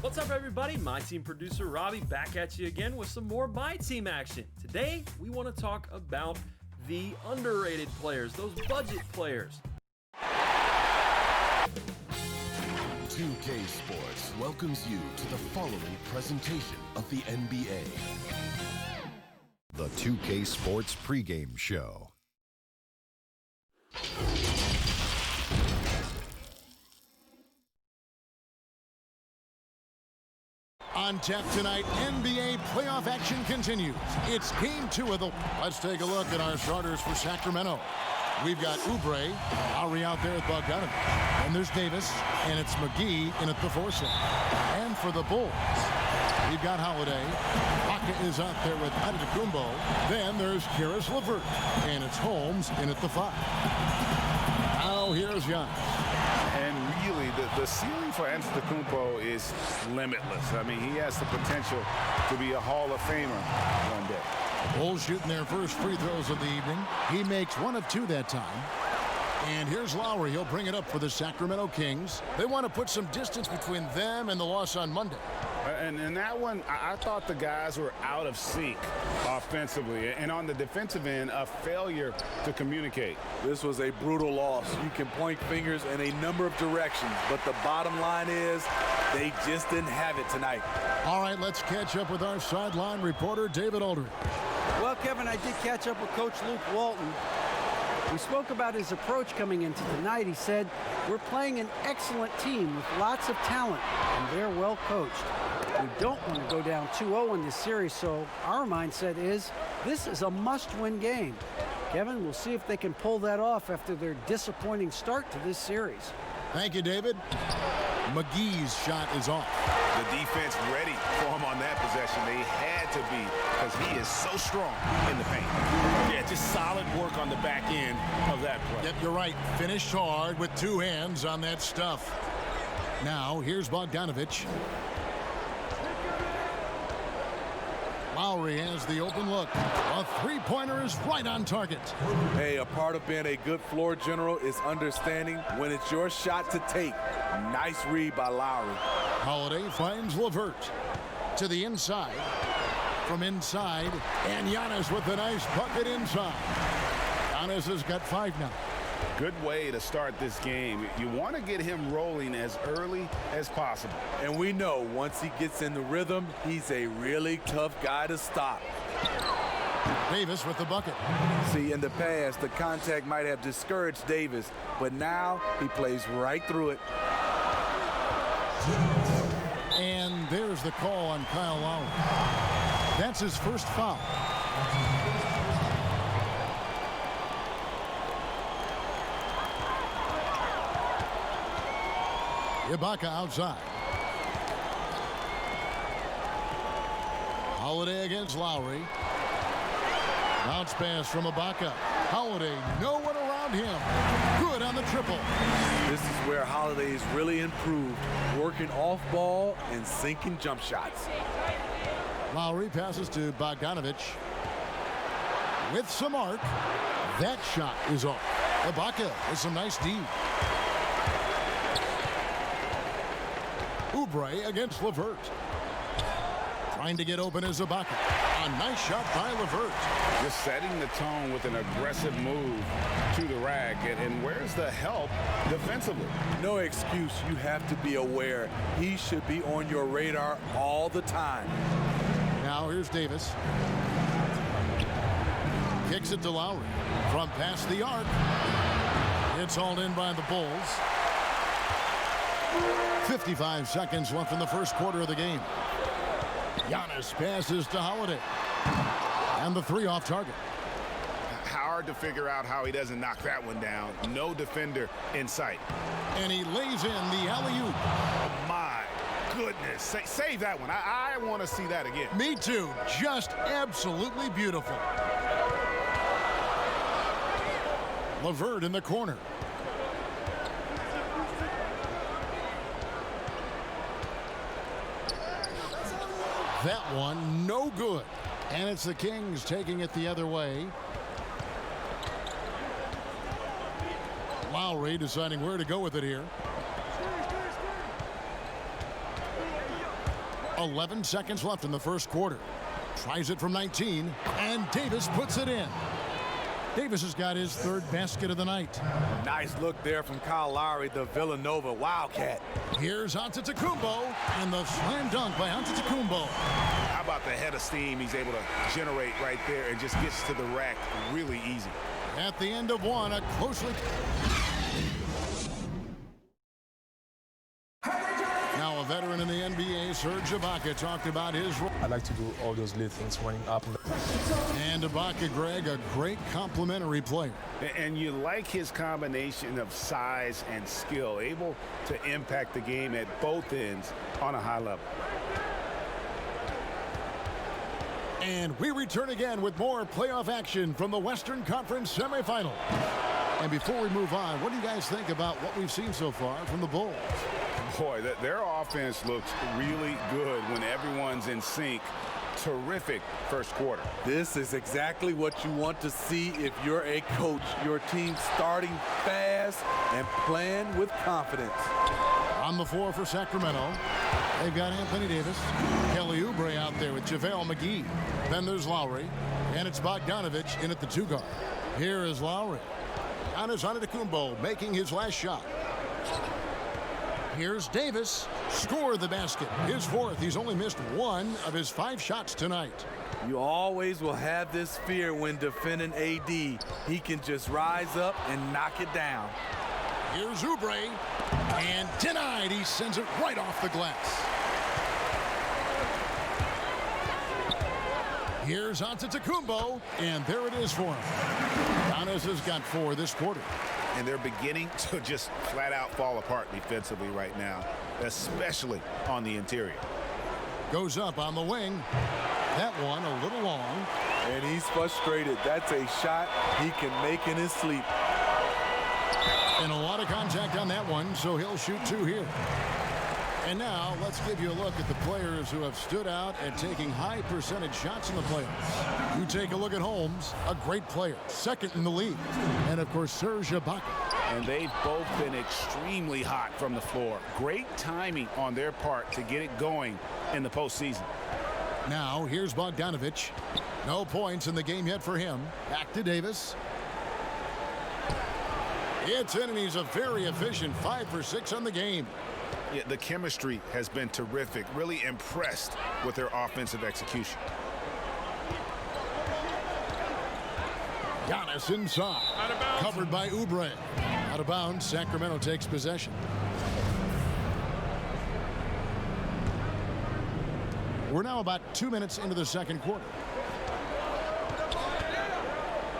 What's up, everybody? My team producer Robbie back at you again with some more My Team action. Today, we want to talk about the underrated players, those budget players. 2K Sports welcomes you to the following presentation of the NBA. The 2K Sports pregame show. On tap tonight, NBA playoff action continues. It's game 2 of the... Let's take a look at our starters for Sacramento. We've got Oubre, Lowry out there with Bogdanovich. And there's Davis, and it's McGee in at the 4 slot. And for the Bulls, we've got Holiday. Ibaka is out there with Antetokounmpo. Then there's Karis LeVert, and it's Holmes in at the 5. Now here's Giannis. And really, the ceiling for Antetokounmpo is limitless. I mean, he has the potential to be a Hall of Famer one day. Bulls shooting their first free throws of the evening. He makes 1 of 2 that time. And here's Lowry. He'll bring it up for the Sacramento Kings. They want to put some distance between them and the loss on Monday. And in that one, I thought the guys were out of sync offensively. And on the defensive end, a failure to communicate. This was a brutal loss. You can point fingers in a number of directions, but the bottom line is they just didn't have it tonight. All right, let's catch up with our sideline reporter, David Aldridge. Well, Kevin, I did catch up with Coach Luke Walton. We spoke about his approach coming into tonight. He said, we're playing an excellent team with lots of talent, and they're well coached. We don't want to go down 2-0 in this series, so our mindset is this is a must-win game. Kevin, we'll see if they can pull that off after their disappointing start to this series. Thank you, David. McGee's shot is off. The defense ready for him on that possession. They had to be, because he is so strong in the paint. Yeah, just solid work on the back end of that play. Yep, you're right. Finished hard with 2 hands on that stuff. Now, here's Bogdanovich. Lowry has the open look. A 3-pointer is right on target. Hey, a part of being a good floor general is understanding when it's your shot to take. Nice read by Lowry. Holiday finds LeVert to the inside. From inside, and Giannis with a nice bucket inside. Giannis has got 5 now. Good way to start this game. You want to get him rolling as early as possible. And we know once he gets in the rhythm, he's a really tough guy to stop. Davis with the bucket. See, in the past, the contact might have discouraged Davis, but now he plays right through it. And there's the call on Kyle Lowry. That's his first foul. Ibaka outside. Holiday against Lowry. Bounce pass from Ibaka. Holiday, no one around him. Good on the triple. This is where Holiday is really improved, working off ball and sinking jump shots. Lowry passes to Bogdanovich. With some arc. That shot is off. Ibaka with some nice D. Oubre against LeVert. Trying to get open is Ibaka. A nice shot by LeVert. Just setting the tone with an aggressive move to the rack. And where's the help defensively? No excuse. You have to be aware. He should be on your radar all the time. Now here's Davis. Kicks it to Lowry. From past the arc. It's hauled in by the Bulls. 55 seconds left in the first quarter of the game. Giannis passes to Holiday. And the 3 off target. Hard to figure out how he doesn't knock that one down. No defender in sight. And he lays in the alley-oop. My goodness. Save that one. I want to see that again. Me too. Just absolutely beautiful. LeVert in the corner. That one no good. And it's the Kings taking it the other way. Lowry deciding where to go with it here. 11 seconds left in the first quarter. Tries it from 19, and Davis puts it in. Davis has got his third basket of the night. Nice look there from Kyle Lowry, the Villanova Wildcat. Here's Antetokounmpo, and the slam dunk by Antetokounmpo. How about the head of steam he's able to generate right there and just gets to the rack really easy. At the end of one, a closely... Now a veteran in the NBA, Serge Ibaka, talked about his role. I like to do all those little things running up. And Ibaka, Greg, a great complimentary player. And you like his combination of size and skill, able to impact the game at both ends on a high level. And we return again with more playoff action from the Western Conference semifinal. And before we move on, what do you guys think about what we've seen so far from the Bulls? Boy, their offense looks really good when everyone's in sync. Terrific first quarter. This is exactly what you want to see if you're a coach. Your team starting fast and playing with confidence. On the floor for Sacramento, they've got Anthony Davis, Kelly Oubre out there with JaVale McGee. Then there's Lowry, and it's Bogdanovich in at the 2 guard. Here is Lowry. Giannis Antetokounmpo making his last shot. Here's Davis. Score the basket. His fourth. He's only missed 1 of his 5 shots tonight. You always will have this fear when defending AD. He can just rise up and knock it down. Here's Oubre. And denied. He sends it right off the glass. Here's Antetokounmpo. And there it is for him. Giannis has got 4 this quarter. And they're beginning to just flat out fall apart defensively right now, especially on the interior. Goes up on the wing. That one a little long. And he's frustrated. That's a shot he can make in his sleep. And a lot of contact on that one, so he'll shoot 2 here. And now let's give you a look at the players who have stood out and taking high percentage shots in the playoffs. You take a look at Holmes, a great player, second in the league. And of course, Serge Ibaka. And they've both been extremely hot from the floor. Great timing on their part to get it going in the postseason. Now here's Bogdanovich. No points in the game yet for him. Back to Davis. It's in, and he's a very efficient 5 for 6 on the game. Yeah, the chemistry has been terrific. Really impressed with their offensive execution. Giannis inside. Out of bounds. Covered by Oubre. Out of bounds. Sacramento takes possession. We're now about 2 minutes into the second quarter.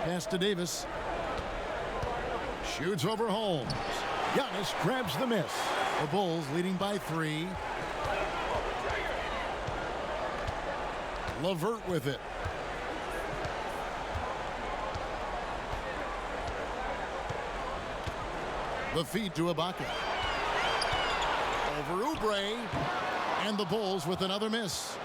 Pass to Davis. Shoots over Holmes. Giannis grabs the miss. The Bulls leading by 3. LeVert with it. The feed to Ibaka. Over Oubre. And the Bulls with another miss.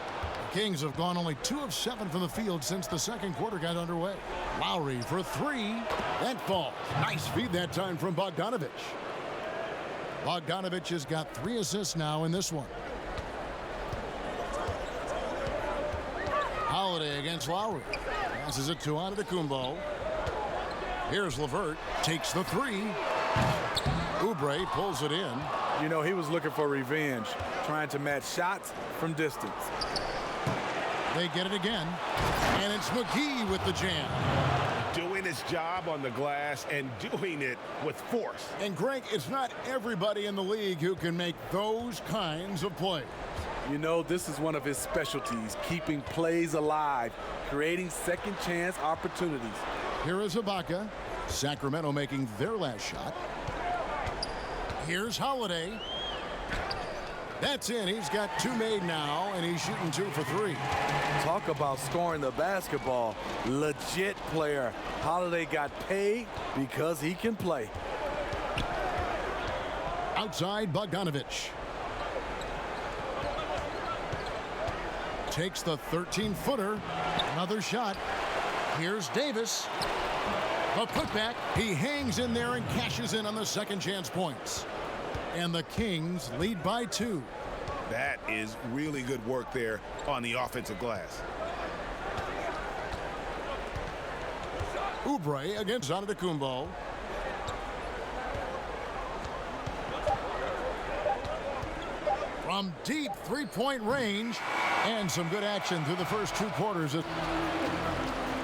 The Kings have gone only 2 of 7 from the field since the second quarter got underway. Lowry for 3. That falls. Nice feed that time from Bogdanovich. Bogdanovich has got 3 assists now in this one. Holiday against Lowry. Passes it to Antetokounmpo. Here's LeVert. Takes the 3. Oubre pulls it in. You know, he was looking for revenge, trying to match shots from distance. They get it again. And it's McGee with the jam. Doing his job on the glass and doing it with force. And Greg, it's not everybody in the league who can make those kinds of plays. You know, this is one of his specialties, keeping plays alive, creating second chance opportunities. Here is Ibaka. Sacramento making their last shot. Here's Holiday. That's in. He's got 2 made now, and he's shooting 2 for 3. Talk about scoring the basketball. Legit player. Holiday got paid because he can play. Outside, Bogdanovich. takes the 13-footer. Another shot. Here's Davis. The putback. He hangs in there and cashes in on the second chance points. And the Kings lead by 2. That is really good work there on the offensive glass. Oubre against Antetokounmpo. From deep three-point range, and some good action through the first 2 quarters.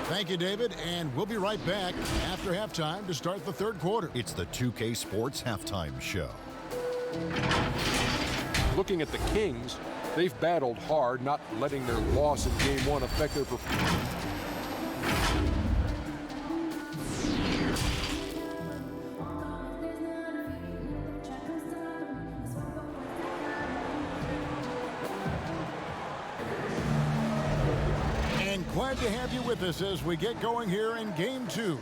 Thank you, David, and we'll be right back after halftime to start the third quarter. It's the 2K Sports Halftime Show. Looking at the Kings, they've battled hard, not letting their loss in Game 1 affect their performance. Glad to have you with us as we get going here in Game 2.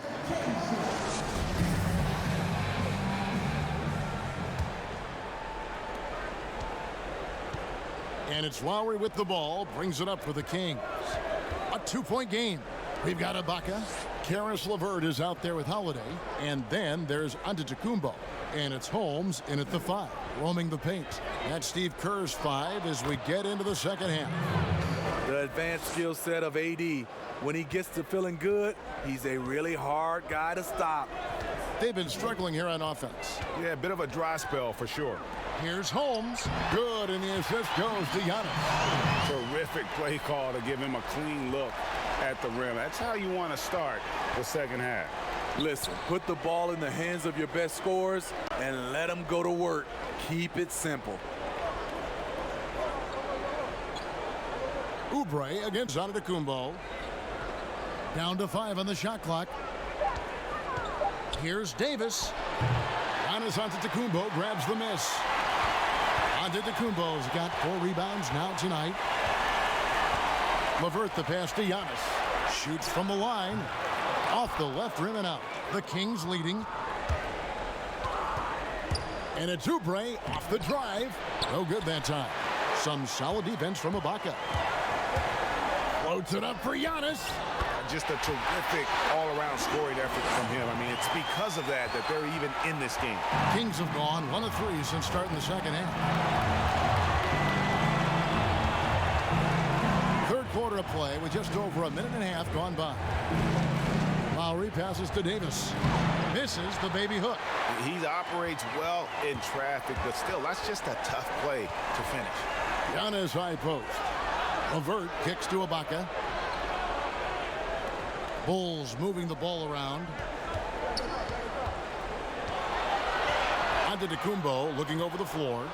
And it's Lowry with the ball, brings it up for the Kings. A 2-point game. We've got Ibaka. Karis LeVert is out there with Holiday. And then there's Antetokounmpo. And it's Holmes in at the 5, roaming the paint. That's Steve Kerr's 5 as we get into the second half. The advanced skill set of AD. When he gets to feeling good, he's a really hard guy to stop. They've been struggling here on offense. Yeah, a bit of a dry spell for sure. Here's Holmes. Good, and the assist goes to Giannis. Terrific play call to give him a clean look at the rim. That's how you want to start the second half. Listen, put the ball in the hands of your best scorers and let them go to work. Keep it simple. Oubre against Antetokounmpo. Down to 5 on the shot clock. Here's Davis. Giannis Antetokounmpo grabs the miss. Antetokounmpo's got 4 rebounds now tonight. LeVert the pass to Giannis. Shoots from the line. Off the left rim and out. The Kings leading. And it's Oubre off the drive. No good that time. Some solid defense from Ibaka. Floats it up for Giannis. Just a terrific all-around scoring effort from him. I mean, it's because of that they're even in this game. Kings have gone 1 of 3 since starting the second half. Third quarter of play with just over a minute and a half gone by. Lowry passes to Davis. Misses the baby hook. He operates well in traffic, but still, that's just a tough play to finish. Giannis high post. LeVert kicks to Ibaka. Bulls moving the ball around. Antetokounmpo looking over the floor.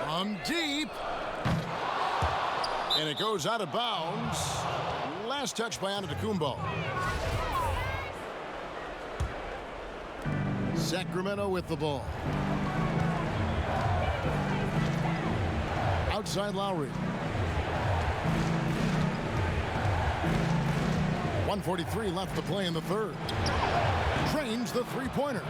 From deep. And it goes out of bounds. Last touch by Antetokounmpo. Sacramento with the ball. Outside Lowry. 1:43 left to play in the third. Trains the three-pointer.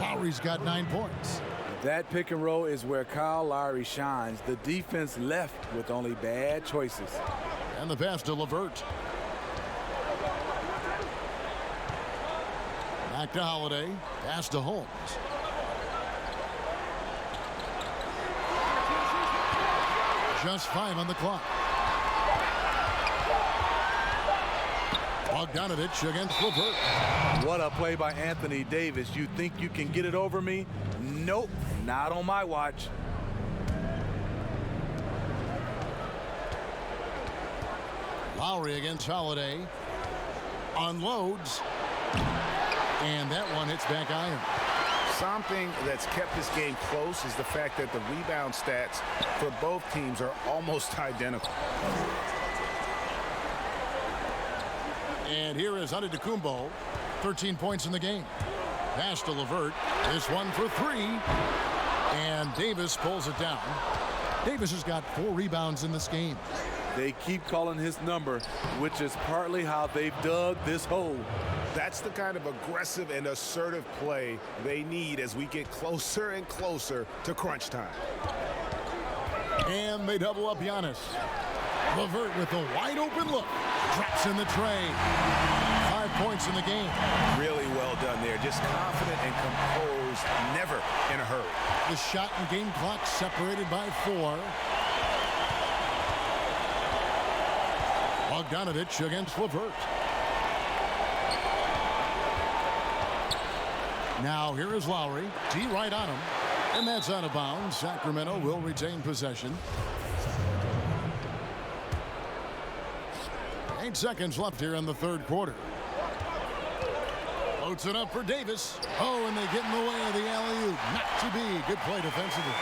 Lowry's got 9 points. That pick and roll is where Kyle Lowry shines. The defense left with only bad choices. And the pass to LeVert. Back to Holiday. Pass to Holmes. Just 5 on the clock. Bogdanovich against LeVert. What a play by Anthony Davis. You think you can get it over me? Nope, not on my watch. Lowry against Holiday. Unloads. And that one hits back iron. Something that's kept this game close is the fact that the rebound stats for both teams are almost identical. And here is Antetokounmpo, 13 points in the game. Pass to LeVert. This one for 3. And Davis pulls it down. Davis has got 4 rebounds in this game. They keep calling his number, which is partly how they've dug this hole. That's the kind of aggressive and assertive play they need as we get closer and closer to crunch time. And they double up Giannis. LeVert with a wide open look. Drops in the tray. 5 points in the game. Really well done there. Just confident and composed, never in a hurry. The shot and game clock separated by 4. Bogdanovich against LeVert. Now here is Lowry. D right on him. And that's out of bounds. Sacramento will retain possession. 8 seconds left here in the third quarter. Floats it up for Davis. Oh, and they get in the way of the alley-oop. Not to be. Good play defensively.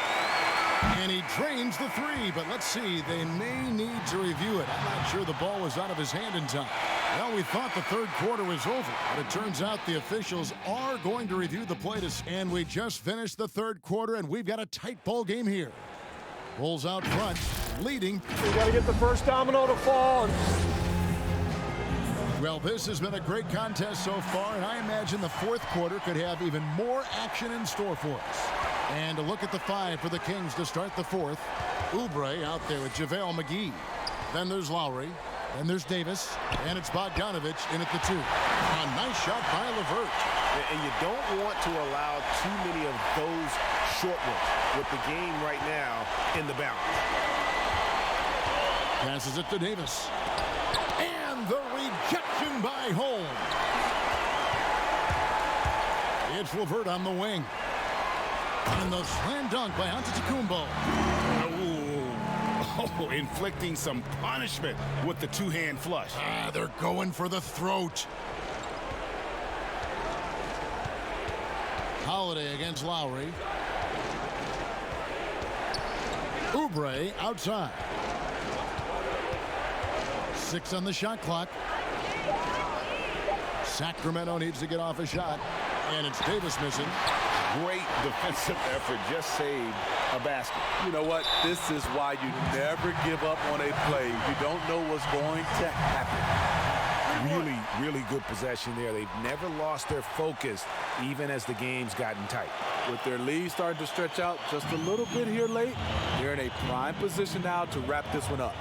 And he drains the 3, but let's see. They may need to review it. I'm not sure the ball was out of his hand in time. Well, we thought the third quarter was over, but it turns out the officials are going to review the play. And we just finished the third quarter, and we've got a tight ball game here. Bulls out front, leading. We got to get the first domino to fall. Well, this has been a great contest so far, and I imagine the fourth quarter could have even more action in store for us. And a look at the 5 for the Kings to start the fourth. Oubre out there with JaVale McGee. Then there's Lowry. Then there's Davis. And it's Bogdanovich in at the 2. A nice shot by LeVert. And you don't want to allow too many of those short ones with the game right now in the balance. Passes it to Davis. And the rejection by Holmes. It's LeVert on the wing. And the slam dunk by Antetokounmpo. Oh, inflicting some punishment with the two-hand flush. They're going for the throat. Holiday against Lowry. Oubre outside. 6 on the shot clock. Sacramento needs to get off a shot. And it's Davis missing. Great defensive effort. Just saved a basket. You know what? This is why you never give up on a play. You don't know what's going to happen. Really, really good possession there. They've never lost their focus, even as the game's gotten tight. With their lead starting to stretch out just a little bit here late, they're in a prime position now to wrap this one up.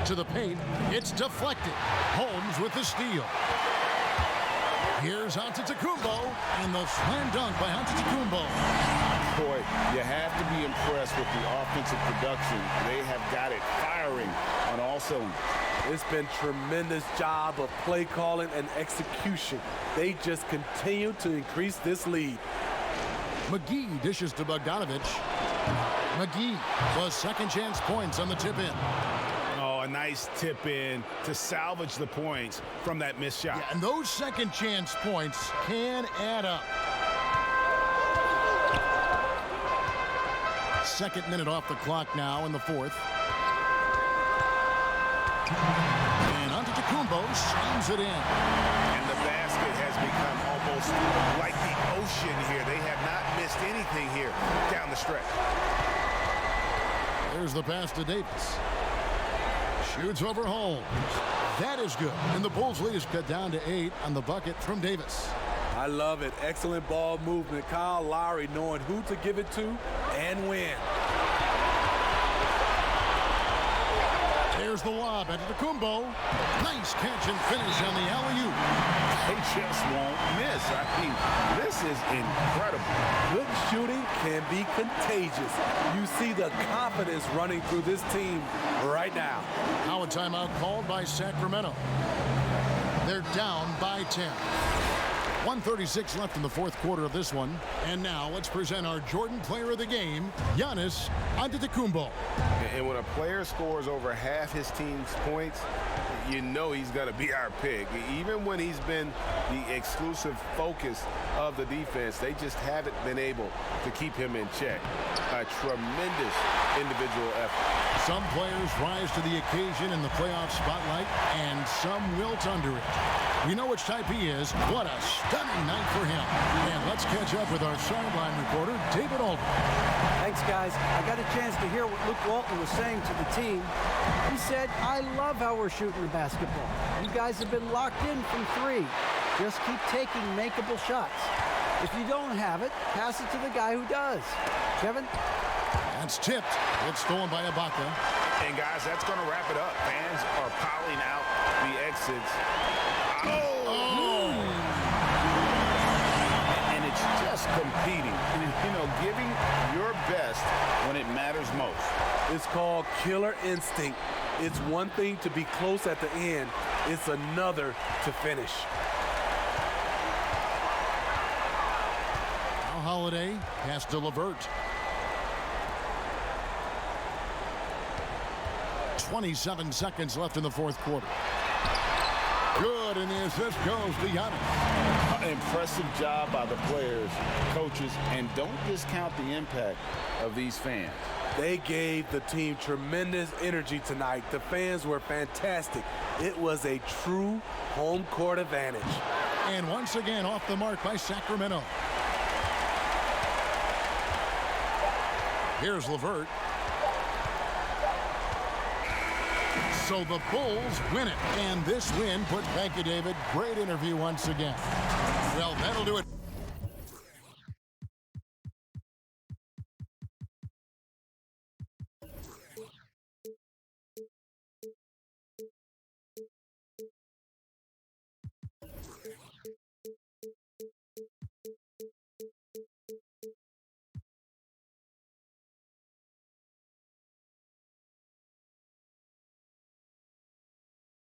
To the paint. It's deflected. Holmes with the steal. Here's Antetokounmpo, and the slam dunk by Antetokounmpo. Boy, you have to be impressed with the offensive production. They have got it firing on all cylinders. It's been tremendous job of play calling and execution. They just continue to increase this lead. McGee dishes to Bogdanovich. McGee was second chance points on the tip-in. A nice tip in to salvage the points from that missed shot. Yeah, and those second chance points can add up. Second minute off the clock now in the fourth. And Antetokounmpo slams it in. And the basket has become almost like the ocean here. They have not missed anything here down the stretch. There's the pass to Davis. Shoots over Holmes. That is good. And the Bulls lead is cut down to 8 on the bucket from Davis. I love it. Excellent ball movement. Kyle Lowry knowing who to give it to and when. There's the lob at Antetokounmpo. Nice catch and finish on the alley-oop. They just won't miss. I mean, this is incredible. Good shooting can be contagious. You see the confidence running through this team right now. Now a timeout called by Sacramento. They're down by 10. 1:36 left in the fourth quarter of this one. And now let's present our Jordan Player of the Game, Giannis Antetokounmpo. And when a player scores over half his team's points, you know he's going to be our pick. Even when he's been the exclusive focus of the defense, they just haven't been able to keep him in check. A tremendous individual effort. Some players rise to the occasion in the playoff spotlight, and some wilt under it. We know which type he is. What a stunning night for him. And let's catch up with our sideline reporter, David Aldridge. Thanks, guys. I got a chance to hear what Luke Walton was saying to the team. He said, I love how we're shooting the basketball. You guys have been locked in from 3. Just keep taking makeable shots. If you don't have it, pass it to the guy who does. Kevin? That's tipped. It's stolen by Ibaka. And guys, that's going to wrap it up. Fans are piling out the exits. And it's just competing. You know, giving your best when it matters most. It's called killer instinct. It's one thing to be close at the end. It's another to finish. Now Holiday pass to LeVert. 27 seconds left in the fourth quarter. Good, and the assist goes to Giannis. Impressive job by the players, coaches, and don't discount the impact of these fans. They gave the team tremendous energy tonight. The fans were fantastic. It was a true home court advantage. And once again off the mark by Sacramento. Here's LeVert. So the Bulls win it. And this win put, thank you, David. Great interview once again. Well, that'll do it.